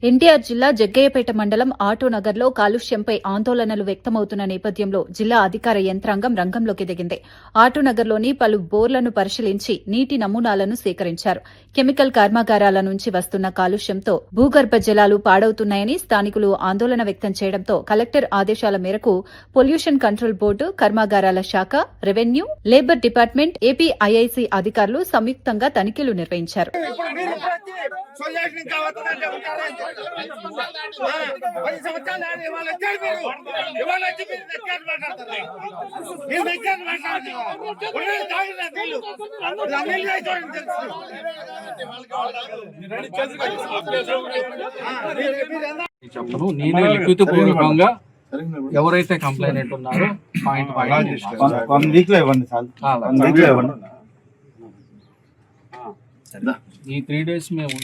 ఎన్టీఆర్ జిల్లా జగ్గయ్యపేట మండలం ఆటోనగర్లో కాలుష్యంపై ఆందోళనలు వ్యక్తమవుతున్న నేపథ్యంలో జిల్లా అధికార యంత్రాంగం రంగంలోకి దిగింది. ఆటోనగర్లోని పలు బోర్లను పరిశీలించి నీటి నమూనాలను సేకరించారు. కెమికల్ కర్మాగారాల నుంచి వస్తున్న కాలుష్యంతో భూగర్భ జలాలు పాడవుతున్నాయని స్థానికులు ఆందోళన వ్యక్తం చేయడంతో కలెక్టర్ ఆదేశాల మేరకు పొల్యూషన్ కంట్రోల్ బోర్డు, కర్మాగారాల శాఖ, రెవెన్యూ, లేబర్ డిపార్ట్మెంట్, ఏపీఐఐసీ అధికారులు సంయుక్తంగా తనిఖీలు నిర్వహించారు. చెప్పను నేనే లిఖితపూర్వకంగా ఎవరైతే కంప్లైంట్ ఉన్నారో పాయింట్ ఈ 3 days మేము